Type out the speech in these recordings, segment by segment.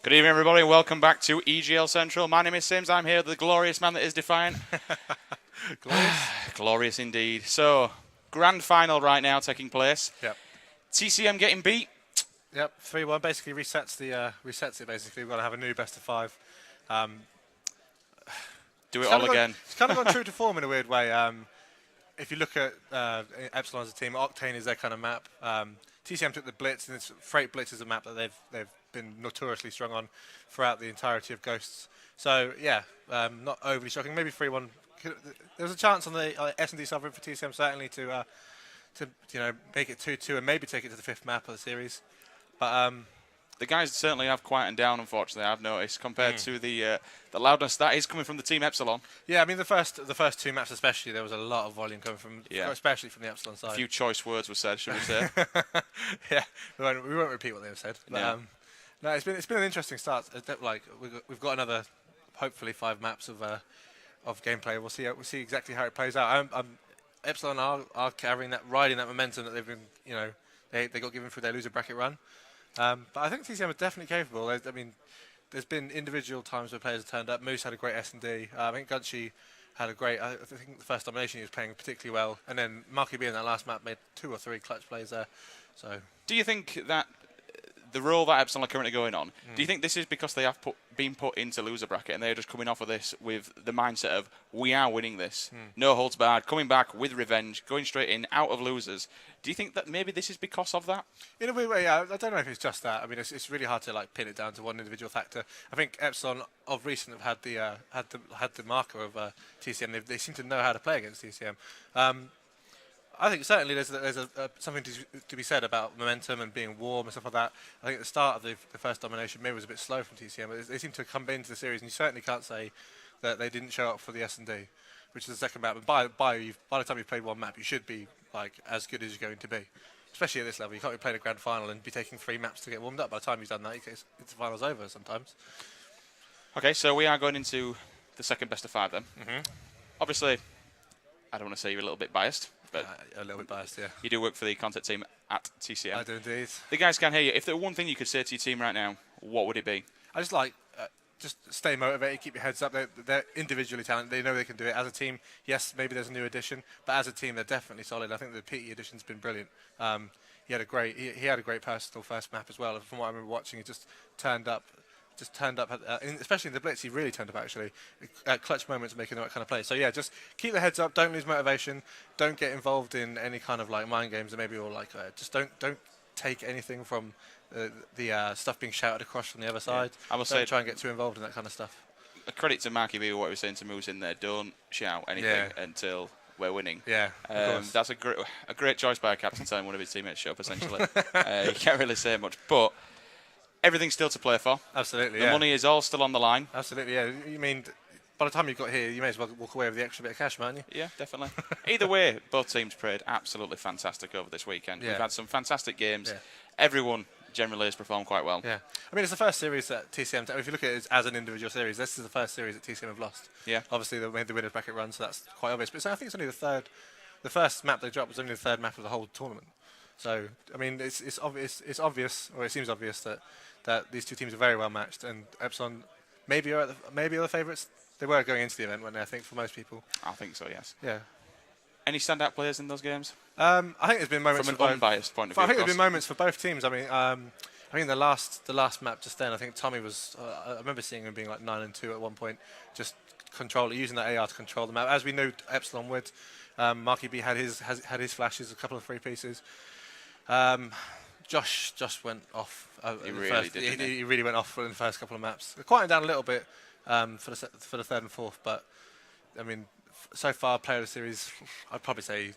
Good evening, everybody, and welcome back to EGL Central. My name is Sims. I'm here, the glorious man that is Defiant. Glorious. Glorious indeed. So, grand final right now taking place. Yep. TCM getting beat. Yep. 3-1 basically resets it. Basically, we've got to have a new best of 5. Do it all again. It's kind of gone true to form in a weird way. If you look at Epsilon as a team, Octane is their kind of map. TCM took the Blitz, and Freight Blitz is a map that they've been notoriously strong on throughout the entirety of Ghosts. So yeah, not overly shocking. Maybe 3-1. There was a chance on the S&D Sovereign for TCM certainly to make it 2-2 and maybe take it to the 5th map of the series. But the guys certainly have quietened down, unfortunately, I've noticed, compared to the loudness that is coming from the team Epsilon. Yeah, I mean, the first 2 maps especially, there was a lot of volume coming from, especially from the Epsilon side. A few choice words were said, should we say. Yeah, we won't repeat what they've said. But, no, it's been an interesting start. Like we've got another, hopefully 5 maps of gameplay. We'll see exactly how it plays out. Epsilon are riding that momentum that they've been, they got given through their loser bracket run. But I think TCM are definitely capable. I mean, there's been individual times where players have turned up. Moose had a great S&D. I think Gunshi had a great. I think the first domination he was playing particularly well, and then Marky B in that last map made 2 or 3 clutch plays there. So, do you think that the role that Epsilon are currently going on, do you think this is because they have been put into loser bracket and they're just coming off of this with the mindset of, we are winning this, no holds barred, coming back with revenge, going straight in, out of losers? Do you think that maybe this is because of that? In a weird way, yeah. I don't know if it's just that. I mean, it's really hard to pin it down to one individual factor. I think Epsilon of recent have had the marker of TCM. They seem to know how to play against TCM. I think certainly there's something to be said about momentum and being warm and stuff like that. I think at the start of the first domination, maybe was a bit slow from TCM, but they seem to come into the series, and you certainly can't say that they didn't show up for the S&D, which is the second map. And by the time you've played one map, you should be as good as you're going to be, especially at this level. You can't be playing a grand final and be taking 3 maps to get warmed up. By the time you've done that, it's the final's over sometimes. Okay, so we are going into the second best of 5 then. Obviously, I don't want to say you're a little bit biased, but a little bit biased, yeah. You do work for the content team at TCM. I do indeed. The guys can't hear you. If there were one thing you could say to your team right now, what would it be? I just just stay motivated, keep your heads up. They're individually talented. They know they can do it. As a team, yes, maybe there's a new addition, but as a team, they're definitely solid. I think the PT addition's been brilliant. He had a great personal first map as well. From what I remember watching, he just turned up, especially in the Blitz, he really turned up actually. At clutch moments, making the right kind of play. So yeah, just keep the heads up. Don't lose motivation. Don't get involved in any kind of mind games, or maybe just don't take anything from the stuff being shouted across from the other side. I must say, try and get too involved in that kind of stuff. A credit to Marky B, what he was saying to Moose in there. Don't shout anything until we're winning. Yeah, that's a great choice by a captain telling one of his teammates to show up. Essentially, you can't really say much, but everything's still to play for. Absolutely, the money is all still on the line. Absolutely, yeah. You mean, by the time you've got here, you may as well walk away with the extra bit of cash, mightn't you? Yeah, definitely. Either way, both teams played absolutely fantastic over this weekend. Yeah. We've had some fantastic games. Yeah. Everyone generally has performed quite well. Yeah. I mean, it's the first series that TCM, if you look at it as an individual series, this is the first series that TCM have lost. Yeah. Obviously, they made the winner's bracket run, so that's quite obvious. But I think it's only the third. The first map they dropped was only the 3rd map of the whole tournament. So, I mean, it's obvious, or it seems obvious that these 2 teams are very well matched, and Epsilon maybe are the favourites. They were going into the event, weren't they, I think, for most people. I think so, yes. Yeah. Any standout players in those games? I think there's been moments from an unbiased point of view. I think there's been moments for both teams. I mean, I think the last map just then, I think Tommy was. I remember seeing him being 9-2 at one point, just using that AR to control the map, as we knew Epsilon would. Marky B had his flashes, a couple of 3 pieces. Josh went off. He really did. He really went off in the first couple of maps. Quieted down a little bit for the 3rd and 4th, but I mean, so far player of the series, I'd probably say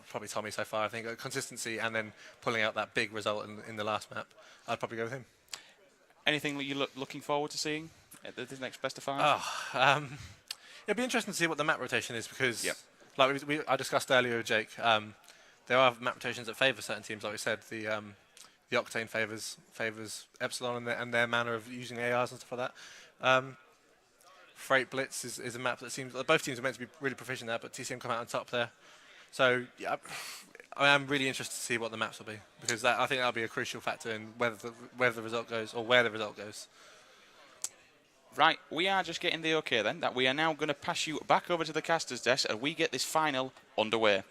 probably Tommy so far. I think consistency and then pulling out that big result in the last map, I'd probably go with him. Anything that you're looking forward to seeing at the next best of 5? It'd be interesting to see what the map rotation is, because I discussed earlier with Jake. There are map rotations that favour certain teams, like we said. The Octane favours Epsilon and their manner of using ARs and stuff like that. Freight Blitz is a map that seems both teams are meant to be really proficient there, but TCM come out on top there. So yeah, I am really interested to see what the maps will be, because I think that'll be a crucial factor in whether the result goes or where the result goes. Right, we are just getting the okay then that we are now going to pass you back over to the caster's desk and we get this final underway.